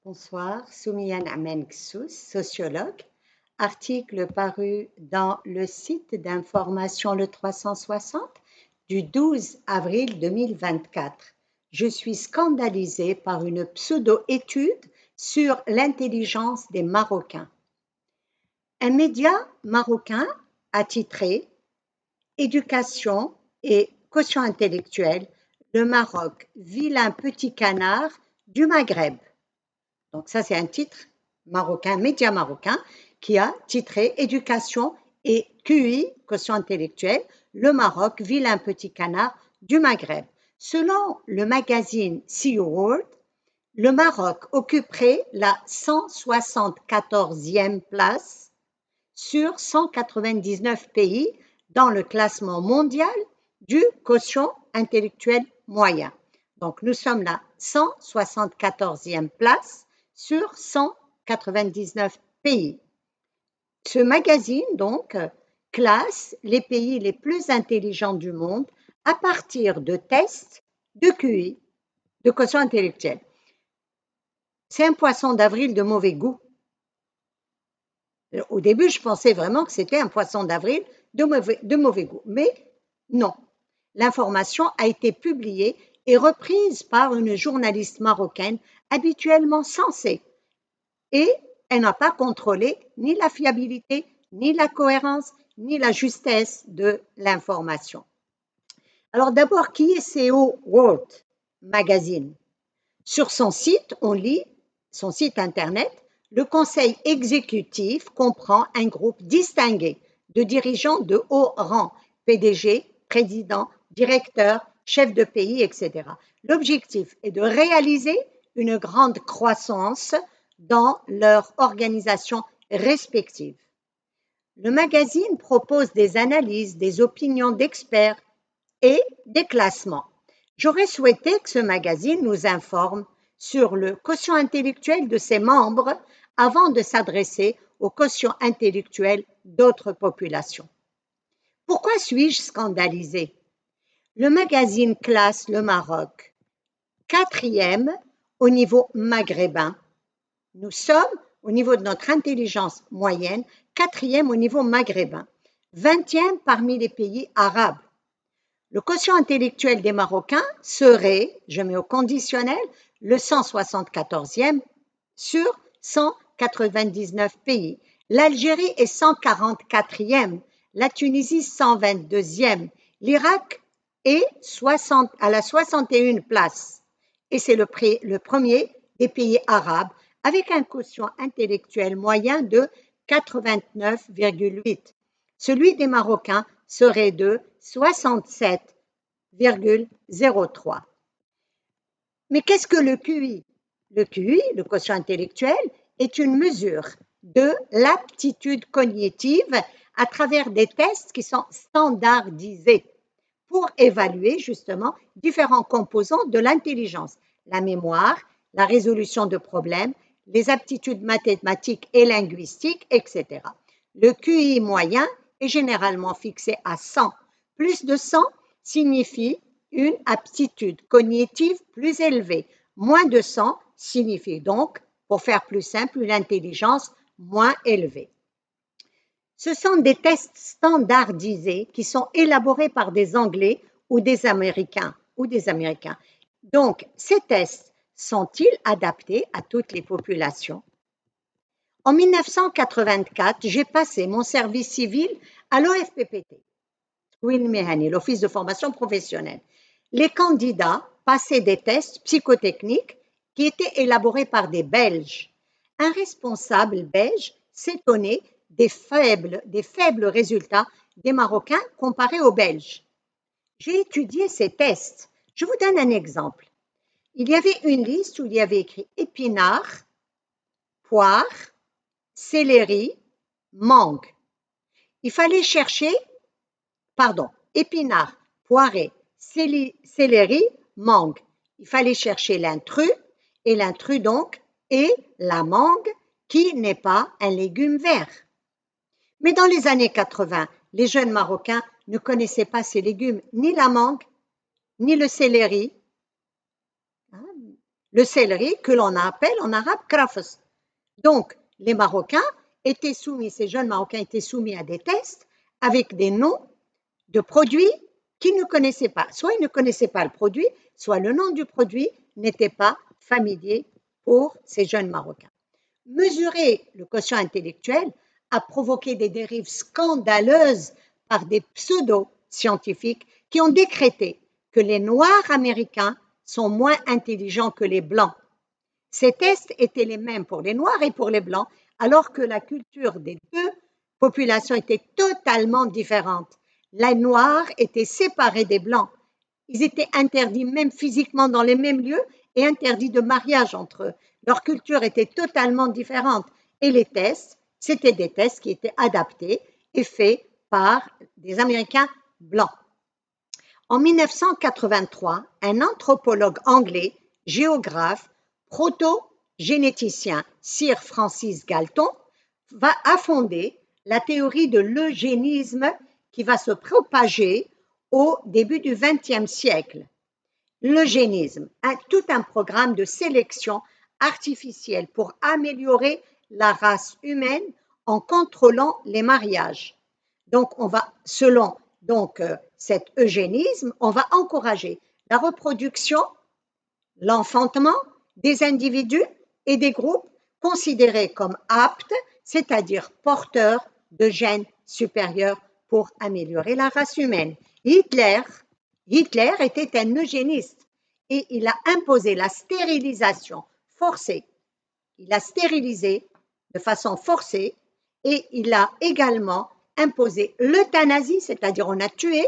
Bonsoir, Soumiane Amenksous, sociologue. Article paru dans le site d'information Le 360 du 12 avril 2024. Je suis scandalisée par une pseudo-étude sur l'intelligence des Marocains. Un média marocain a titré Éducation et quotient intellectuel, le Maroc, vilain petit canard du Maghreb. Donc ça, c'est un titre marocain, média marocain, qui a titré Éducation et QI, quotient intellectuel, le Maroc, vilain petit canard du Maghreb. Selon le magazine CEO World, le Maroc occuperait la 174e place sur 199 pays dans le classement mondial du quotient intellectuel moyen. Donc, nous sommes la 174e place sur 199 pays. Ce magazine, donc, classe les pays les plus intelligents du monde à partir de tests de QI, de quotient intellectuel. C'est un poisson d'avril de mauvais goût. Au début, je pensais vraiment que c'était un poisson d'avril de mauvais goût, mais non. L'information a été publiée et reprise par une journaliste marocaine habituellement sensée et elle n'a pas contrôlé ni la fiabilité, ni la cohérence, ni la justesse de l'information. Alors d'abord, qui est CEO World Magazine? Sur son site, on lit, son site internet, le conseil exécutif comprend un groupe distingué de dirigeants de haut rang, PDG, président, directeur, chef de pays, etc. L'objectif est de réaliser une grande croissance dans leur organisation respective. Le magazine propose des analyses, des opinions d'experts et des classements. J'aurais souhaité que ce magazine nous informe sur le quotient intellectuel de ses membres avant de s'adresser au quotient intellectuel d'autres populations. Pourquoi suis-je scandalisée? Le magazine classe le Maroc 4e au niveau maghrébin. Nous sommes, au niveau de notre intelligence moyenne, 4e au niveau maghrébin, 20e parmi les pays arabes. Le quotient intellectuel des Marocains serait, je mets au conditionnel, le 174e sur 199 pays. L'Algérie est 144e, la Tunisie 122e, l'Irak est à la 61e place. Et c'est le premier des pays arabes avec un quotient intellectuel moyen de 89,8. Celui des Marocains serait de 67,03. Mais qu'est-ce que le QI? Le QI, le quotient intellectuel, est une mesure de l'aptitude cognitive à travers des tests qui sont standardisés pour évaluer justement différents composants de l'intelligence, la mémoire, la résolution de problèmes, les aptitudes mathématiques et linguistiques, etc. Le QI moyen est généralement fixé à 100. Plus de 100 signifie une aptitude cognitive plus élevée. Moins de 100 signifie donc, pour faire plus simple, une intelligence moins élevée. Ce sont des tests standardisés qui sont élaborés par des Anglais ou des Américains. Donc, ces tests sont-ils adaptés à toutes les populations? En 1984, j'ai passé mon service civil à l'OFPPT, l'Office de formation professionnelle. Les candidats passaient des tests psychotechniques qui étaient élaborés par des Belges. Un responsable belge s'étonnait des faibles résultats des Marocains comparés aux Belges. J'ai étudié ces tests. Je vous donne un exemple. Il y avait une liste où il y avait écrit épinard, poire, céleri, mangue. Il fallait chercher, épinard, poiré, céleri, mangue. Il fallait chercher l'intrus, et l'intrus donc est la mangue qui n'est pas un légume vert. Mais dans les années 80, les jeunes Marocains ne connaissaient pas ces légumes, ni la mangue, ni le céleri. le céleri que l'on appelle en arabe krafs. Donc, les Marocains étaient soumis, ces jeunes Marocains étaient soumis à des tests avec des noms de produits qu'ils ne connaissaient pas. Soit ils ne connaissaient pas le produit, soit le nom du produit n'était pas familier pour ces jeunes Marocains. Mesurer le quotient intellectuel a provoqué des dérives scandaleuses par des pseudo-scientifiques qui ont décrété que les Noirs américains sont moins intelligents que les Blancs. Ces tests étaient les mêmes pour les Noirs et pour les Blancs, alors que la culture des deux populations était totalement différente. Les Noirs étaient séparés des Blancs. Ils étaient interdits même physiquement dans les mêmes lieux et interdits de mariage entre eux. Leur culture était totalement différente. Et les tests, c'était des tests qui étaient adaptés et faits par des Américains blancs. En 1983, un anthropologue anglais, géographe, proto-généticien, Sir Francis Galton, a fondé la théorie de l'eugénisme qui va se propager au début du XXe siècle. L'eugénisme a tout un programme de sélection artificielle pour améliorer la race humaine en contrôlant les mariages. Donc, selon cet eugénisme, on va encourager la reproduction, l'enfantement des individus et des groupes considérés comme aptes, c'est-à-dire porteurs de gènes supérieurs pour améliorer la race humaine. Hitler était un eugéniste et il a imposé la stérilisation forcée. Il a stérilisé de façon forcée et il a également imposé l'euthanasie, c'est-à-dire on a tué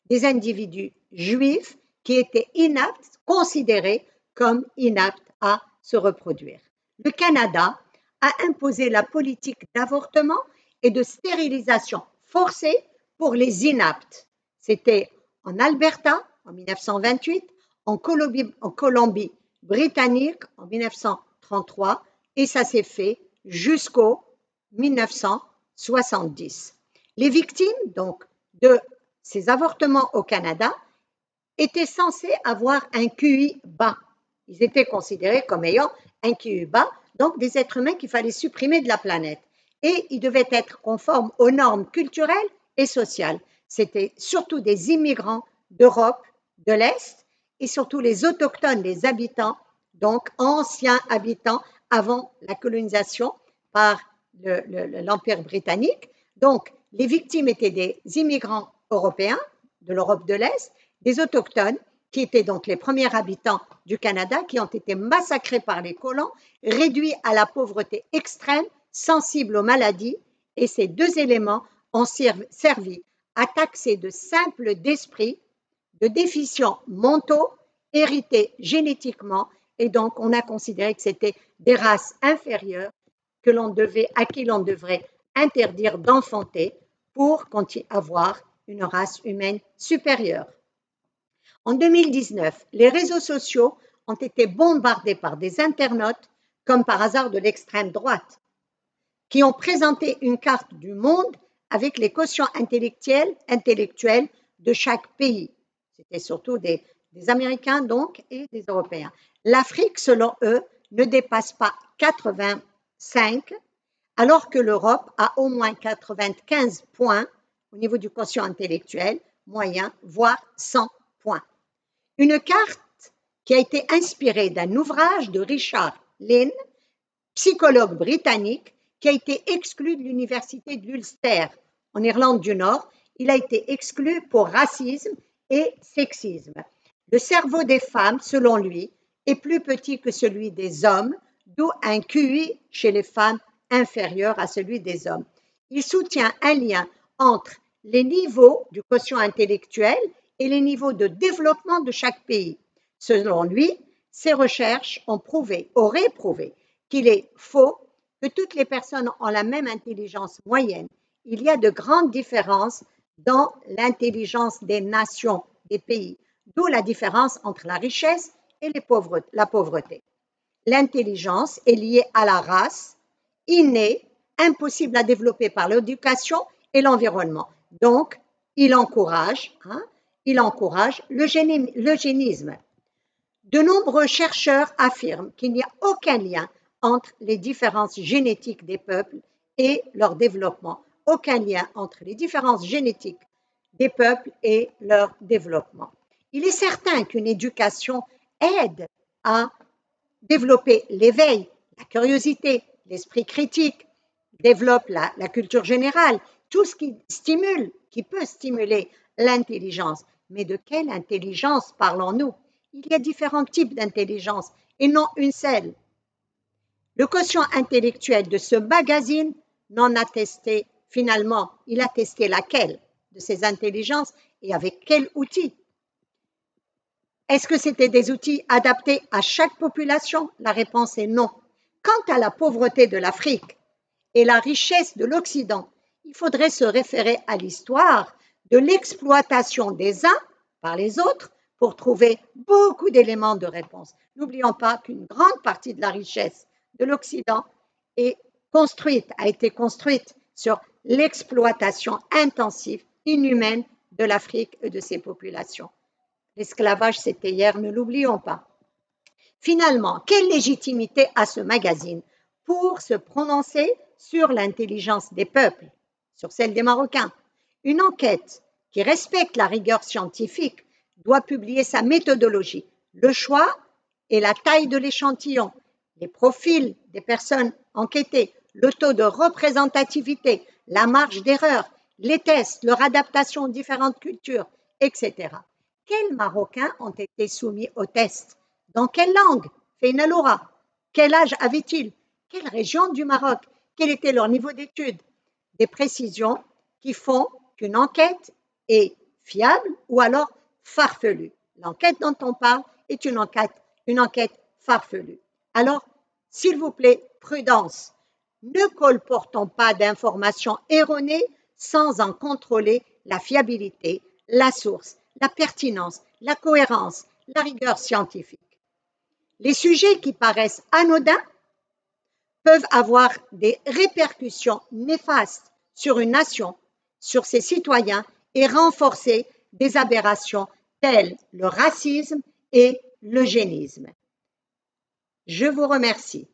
des individus juifs qui étaient inaptes, considérés comme inaptes à se reproduire. Le Canada a imposé la politique d'avortement et de stérilisation forcée pour les inaptes. C'était en Alberta en 1928, en Colombie-Britannique en 1933 et ça s'est fait jusqu'au 1970. Les victimes donc de ces avortements au Canada étaient censés avoir un QI bas. Ils étaient considérés comme ayant un QI bas, donc des êtres humains qu'il fallait supprimer de la planète. Et ils devaient être conformes aux normes culturelles et sociales. C'était surtout des immigrants d'Europe de l'Est et surtout les autochtones, les habitants, donc anciens habitants avant la colonisation par l'Empire britannique. Donc, les victimes étaient des immigrants européens de l'Europe de l'Est, des autochtones, qui étaient donc les premiers habitants du Canada, qui ont été massacrés par les colons, réduits à la pauvreté extrême, sensibles aux maladies, et ces deux éléments ont servi à taxer de simples d'esprit, de déficients mentaux, hérités génétiquement, et donc on a considéré que c'était des races inférieures à qui l'on devrait interdire d'enfanter pour avoir une race humaine supérieure. En 2019, les réseaux sociaux ont été bombardés par des internautes, comme par hasard de l'extrême droite, qui ont présenté une carte du monde avec les quotients intellectuels de chaque pays. C'était surtout des Américains donc et des Européens. L'Afrique, selon eux, ne dépasse pas 85, alors que l'Europe a au moins 95 points au niveau du quotient intellectuel moyen, voire 100 points. Une carte qui a été inspirée d'un ouvrage de Richard Lynn, psychologue britannique, qui a été exclu de l'université de l'Ulster, en Irlande du Nord. Il a été exclu pour racisme et sexisme. Le cerveau des femmes, selon lui, est plus petit que celui des hommes, d'où un QI chez les femmes inférieur à celui des hommes. Il soutient un lien entre les niveaux du quotient intellectuel et les niveaux de développement de chaque pays. Selon lui, ses recherches auraient prouvé qu'il est faux que toutes les personnes ont la même intelligence moyenne. Il y a de grandes différences dans l'intelligence des nations, des pays, d'où la différence entre la richesse et la pauvreté. L'intelligence est liée à la race, innée, impossible à développer par l'éducation et l'environnement. Donc, il encourage l'eugénisme. De nombreux chercheurs affirment qu'il n'y a aucun lien entre les différences génétiques des peuples et leur développement. Aucun lien entre les différences génétiques des peuples et leur développement. Il est certain qu'une éducation aide à développer l'éveil, la curiosité, l'esprit critique, développe la culture générale, tout ce qui stimule, qui peut stimuler l'intelligence. Mais de quelle intelligence parlons-nous? Il y a différents types d'intelligence et non une seule. Le quotient intellectuel de ce magazine n'en a testé finalement, il a testé laquelle de ces intelligences et avec quels outils? Est-ce que c'était des outils adaptés à chaque population? La réponse est non. Quant à la pauvreté de l'Afrique et la richesse de l'Occident, il faudrait se référer à l'histoire de l'exploitation des uns par les autres pour trouver beaucoup d'éléments de réponse. N'oublions pas qu'une grande partie de la richesse de l'Occident a été construite sur l'exploitation intensive, inhumaine de l'Afrique et de ses populations. L'esclavage, c'était hier, ne l'oublions pas. Finalement, quelle légitimité a ce magazine pour se prononcer sur l'intelligence des peuples, sur celle des Marocains? Une enquête qui respecte la rigueur scientifique doit publier sa méthodologie, le choix et la taille de l'échantillon, les profils des personnes enquêtées, le taux de représentativité, la marge d'erreur, les tests, leur adaptation aux différentes cultures, etc. Quels Marocains ont été soumis aux tests? Dans quelle langue? Feyna Loura. Quel âge avaient-ils? Quelle région du Maroc? Quel était leur niveau d'études? Des précisions qui font qu'une enquête est fiable ou alors farfelue. L'enquête dont on parle est une enquête farfelue. Alors, s'il vous plaît, prudence. Ne colportons pas d'informations erronées sans en contrôler la fiabilité, la source, la pertinence, la cohérence, la rigueur scientifique. Les sujets qui paraissent anodins peuvent avoir des répercussions néfastes sur une nation, sur ses citoyens et renforcer des aberrations telles le racisme et l'eugénisme. Je vous remercie.